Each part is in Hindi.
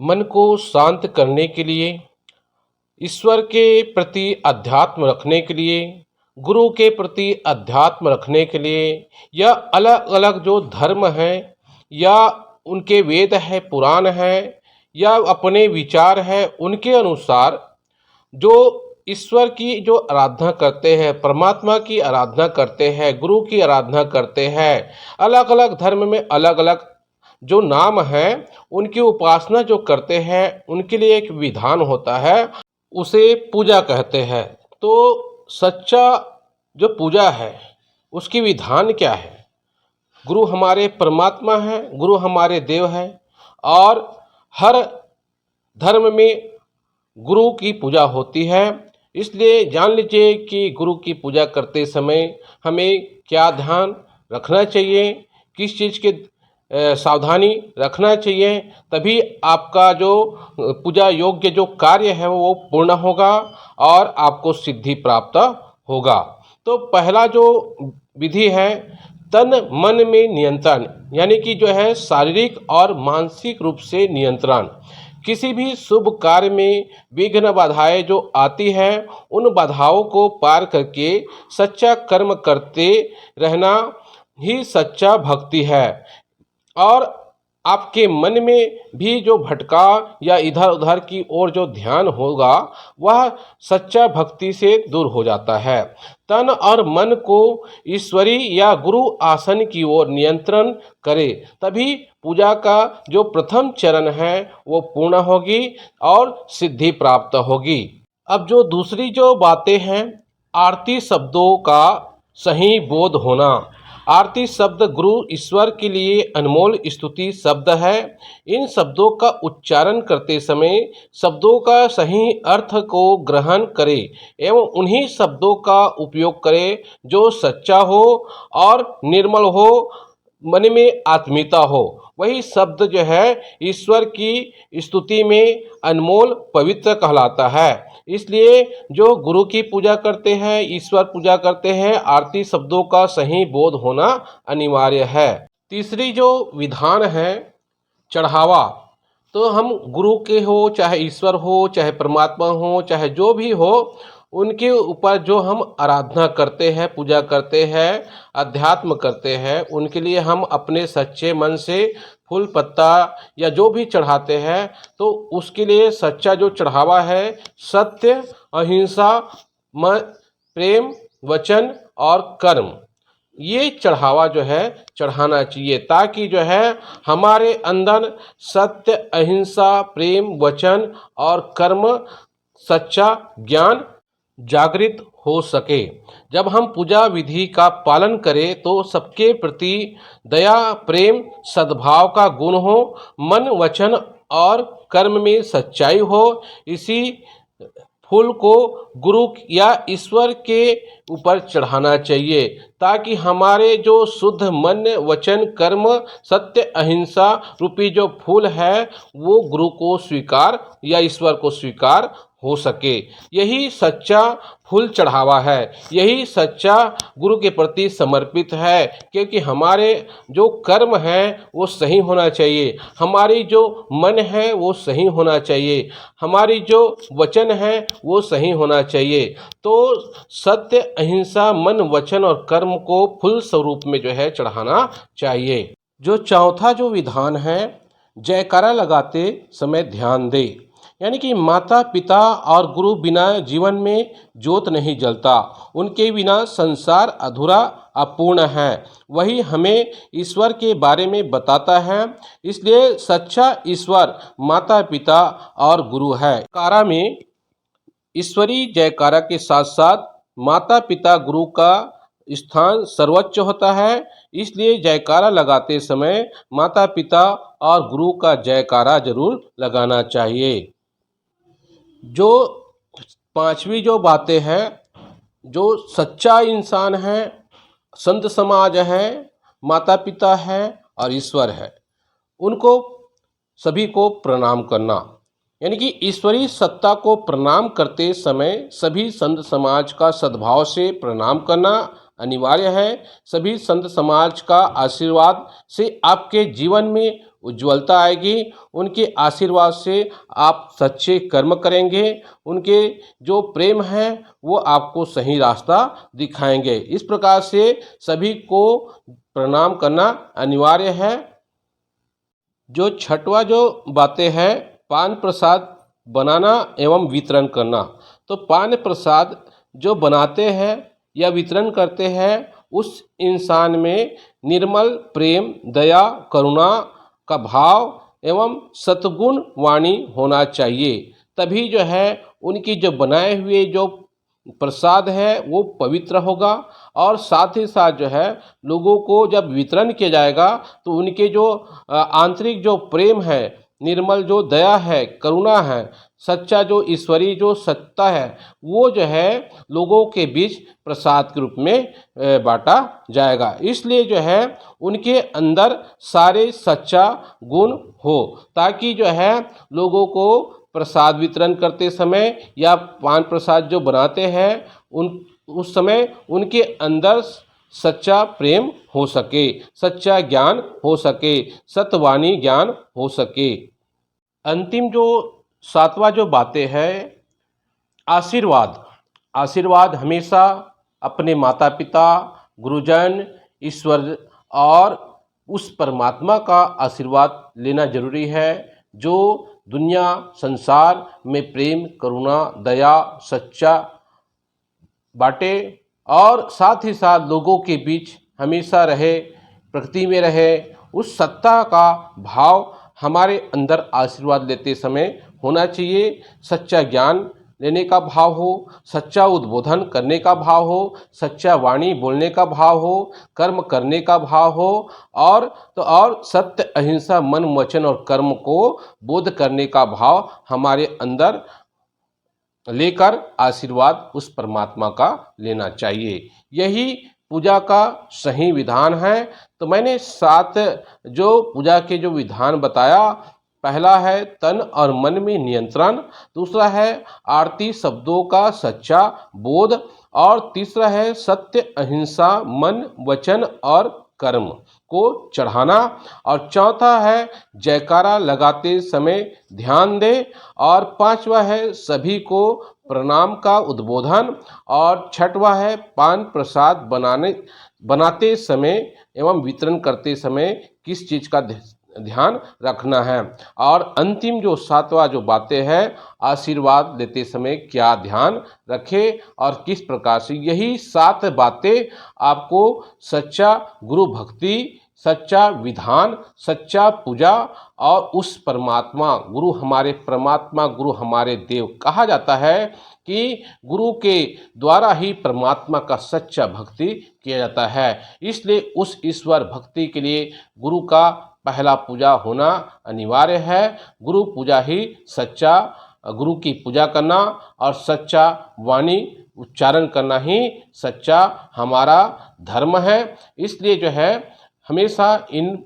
मन को शांत करने के लिए, ईश्वर के प्रति अध्यात्म रखने के लिए, गुरु के प्रति अध्यात्म रखने के लिए, या अलग अलग जो धर्म हैं या उनके वेद है, पुराण है, या अपने विचार है, उनके अनुसार जो ईश्वर की जो आराधना करते हैं, परमात्मा की आराधना करते हैं, गुरु की आराधना करते हैं, अलग अलग धर्म में अलग अलग जो नाम है, उनकी उपासना जो करते हैं, उनके लिए एक विधान होता है, उसे पूजा कहते हैं। तो सच्चा जो पूजा है उसकी विधान क्या है? गुरु हमारे परमात्मा हैं, गुरु हमारे देव हैं, और हर धर्म में गुरु की पूजा होती है। इसलिए जान लीजिए कि गुरु की पूजा करते समय हमें क्या ध्यान रखना चाहिए, किस चीज़ के सावधानी रखना चाहिए, तभी आपका जो पूजा योग्य जो कार्य है वो पूर्ण होगा और आपको सिद्धि प्राप्त होगा। तो पहला जो विधि है, तन मन में नियंत्रण, यानी कि जो है शारीरिक और मानसिक रूप से नियंत्रण। किसी भी शुभ कार्य में विघ्न बाधाएं जो आती है, उन बाधाओं को पार करके सच्चा कर्म करते रहना ही सच्चा भक्ति है। और आपके मन में भी जो भटका या इधर उधर की ओर जो ध्यान होगा, वह सच्चा भक्ति से दूर हो जाता है। तन और मन को ईश्वरी या गुरु आसन की ओर नियंत्रण करे, तभी पूजा का जो प्रथम चरण है वो पूर्ण होगी और सिद्धि प्राप्त होगी। अब जो दूसरी जो बातें हैं, आरती शब्दों का सही बोध होना। आरती शब्द गुरु ईश्वर के लिए अनमोल स्तुति शब्द है। इन शब्दों का उच्चारण करते समय शब्दों का सही अर्थ को ग्रहण करें एवं उन्हीं शब्दों का उपयोग करें जो सच्चा हो और निर्मल हो, मन में आत्मीयता हो। वही शब्द जो है ईश्वर की स्तुति में अनमोल पवित्र कहलाता है। इसलिए जो गुरु की पूजा करते हैं, ईश्वर पूजा करते हैं, आरती शब्दों का सही बोध होना अनिवार्य है। तीसरी जो विधान है, चढ़ावा। तो हम गुरु के हो, चाहे ईश्वर हो, चाहे परमात्मा हो, चाहे जो भी हो, उनके ऊपर जो हम आराधना करते हैं, पूजा करते हैं, अध्यात्म करते हैं, उनके लिए हम अपने सच्चे मन से फूल पत्ता या जो भी चढ़ाते हैं, तो उसके लिए सच्चा जो चढ़ावा है, सत्य, अहिंसा, प्रेम, वचन और कर्म, ये चढ़ावा जो है चढ़ाना चाहिए, ताकि जो है हमारे अंदर सत्य, अहिंसा, प्रेम, वचन और कर्म, सच्चा ज्ञान जागृत हो सके। जब हम पूजा विधि का पालन करें तो सबके प्रति दया, प्रेम, सद्भाव का गुण हो, मन, वचन और कर्म में सच्चाई हो। इसी फूल को गुरु या ईश्वर के ऊपर चढ़ाना चाहिए, ताकि हमारे जो शुद्ध मन, वचन, कर्म, सत्य, अहिंसा रूपी जो फूल है वो गुरु को स्वीकार या ईश्वर को स्वीकार हो सके। यही सच्चा फूल चढ़ावा है, यही सच्चा गुरु के प्रति समर्पित है, क्योंकि हमारे जो कर्म है वो सही होना चाहिए, हमारी जो मन है वो सही होना चाहिए, हमारी जो वचन है वो सही होना चाहिए। तो सत्य, अहिंसा, मन, वचन और कर्म को फूल स्वरूप में जो है चढ़ाना चाहिए। जो चौथा जो विधान है, जयकारा लगाते समय ध्यान दे। यानी कि माता पिता और गुरु बिना जीवन में ज्योत नहीं जलता, उनके बिना संसार अधूरा अपूर्ण है। वही हमें ईश्वर के बारे में बताता है। इसलिए सच्चा ईश्वर माता पिता और गुरु है। जयकारा में ईश्वरी जयकारा के साथ साथ माता पिता गुरु का स्थान सर्वोच्च होता है। इसलिए जयकारा लगाते समय माता पिता और गुरु का जयकारा जरूर लगाना चाहिए। जो पांचवी जो बातें हैं, जो सच्चा इंसान है, संत समाज है, माता पिता है और ईश्वर है, उनको सभी को प्रणाम करना। यानी कि ईश्वरीय सत्ता को प्रणाम करते समय सभी संत समाज का सद्भाव से प्रणाम करना अनिवार्य है। सभी संत समाज का आशीर्वाद से आपके जीवन में उज्ज्वलता आएगी। उनके आशीर्वाद से आप सच्चे कर्म करेंगे। उनके जो प्रेम है वो आपको सही रास्ता दिखाएंगे। इस प्रकार से सभी को प्रणाम करना अनिवार्य है। जो छठवा जो बातें हैं, पान प्रसाद बनाना एवं वितरण करना। तो पान प्रसाद जो बनाते हैं या वितरण करते हैं, उस इंसान में निर्मल प्रेम, दया, करुणा का भाव एवं सद्गुण वाणी होना चाहिए। तभी जो है उनकी जो बनाए हुए जो प्रसाद है वो पवित्र होगा। और साथ ही साथ जो है लोगों को जब वितरण किया जाएगा तो उनके जो आंतरिक जो प्रेम है, निर्मल जो दया है, करुणा है, सच्चा जो ईश्वरीय जो सत्ता है, वो जो है लोगों के बीच प्रसाद के रूप में बांटा जाएगा। इसलिए जो है उनके अंदर सारे सच्चा गुण हो, ताकि जो है लोगों को प्रसाद वितरण करते समय या पान प्रसाद जो बनाते हैं उस समय उनके अंदर सच्चा प्रेम हो सके, सच्चा ज्ञान हो सके, सत्यवाणी ज्ञान हो सके। अंतिम जो सातवां जो बातें है, आशीर्वाद। आशीर्वाद हमेशा अपने माता पिता, गुरुजन, ईश्वर और उस परमात्मा का आशीर्वाद लेना जरूरी है, जो दुनिया संसार में प्रेम, करुणा, दया, सच्चा बाटे और साथ ही साथ लोगों के बीच हमेशा रहे, प्रकृति में रहे। उस सत्ता का भाव हमारे अंदर आशीर्वाद लेते समय होना चाहिए। सच्चा ज्ञान लेने का भाव हो, सच्चा उद्बोधन करने का भाव हो, सच्चा वाणी बोलने का भाव हो, कर्म करने का भाव हो और सत्य, अहिंसा, मन, वचन और कर्म को बोध करने का भाव हमारे अंदर लेकर आशीर्वाद उस परमात्मा का लेना चाहिए। यही पूजा का सही विधान है। तो मैंने 7 जो पूजा के जो विधान बताया, पहला है तन और मन में नियंत्रण, दूसरा है आरती शब्दों का सच्चा बोध, और तीसरा है सत्य, अहिंसा, मन, वचन और कर्म को चढ़ाना, और चौथा है जयकारा लगाते समय ध्यान दे, और पांचवा है सभी को प्रणाम का उद्बोधन, और छठवा है पान प्रसाद बनाते समय एवं वितरण करते समय किस चीज़ का ध्यान रखना है, और अंतिम जो 7वां जो बातें हैं, आशीर्वाद लेते समय क्या ध्यान रखें और किस प्रकार से। यही 7 बातें आपको सच्चा गुरु भक्ति, सच्चा विधान, सच्चा पूजा और उस परमात्मा गुरु, हमारे परमात्मा गुरु हमारे देव कहा जाता है कि गुरु के द्वारा ही परमात्मा का सच्चा भक्ति किया जाता है। इसलिए उस ईश्वर भक्ति के लिए गुरु का पहला पूजा होना अनिवार्य है। गुरु पूजा ही सच्चा, गुरु की पूजा करना और सच्चा वाणी उच्चारण करना ही सच्चा हमारा धर्म है। इसलिए जो है हमेशा इन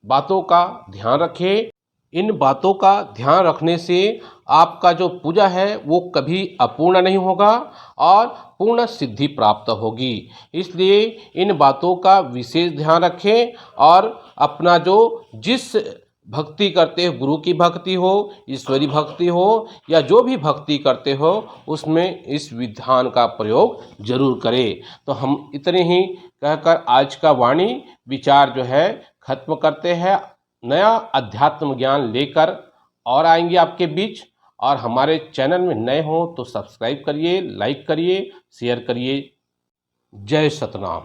बातों का ध्यान रखें। इन बातों का ध्यान रखने से आपका जो पूजा है वो कभी अपूर्ण नहीं होगा और पूर्ण सिद्धि प्राप्त होगी। इसलिए इन बातों का विशेष ध्यान रखें और अपना जो जिस भक्ति करते हो, गुरु की भक्ति हो, ईश्वरी भक्ति हो या जो भी भक्ति करते हो, उसमें इस विधान का प्रयोग जरूर करें। तो हम इतने ही कहकर आज का वाणी विचार जो है खत्म करते हैं। नया अध्यात्म ज्ञान लेकर और आएंगे आपके बीच। और हमारे चैनल में नए हो तो सब्सक्राइब करिए, लाइक करिए, शेयर करिए। जय सतनाम।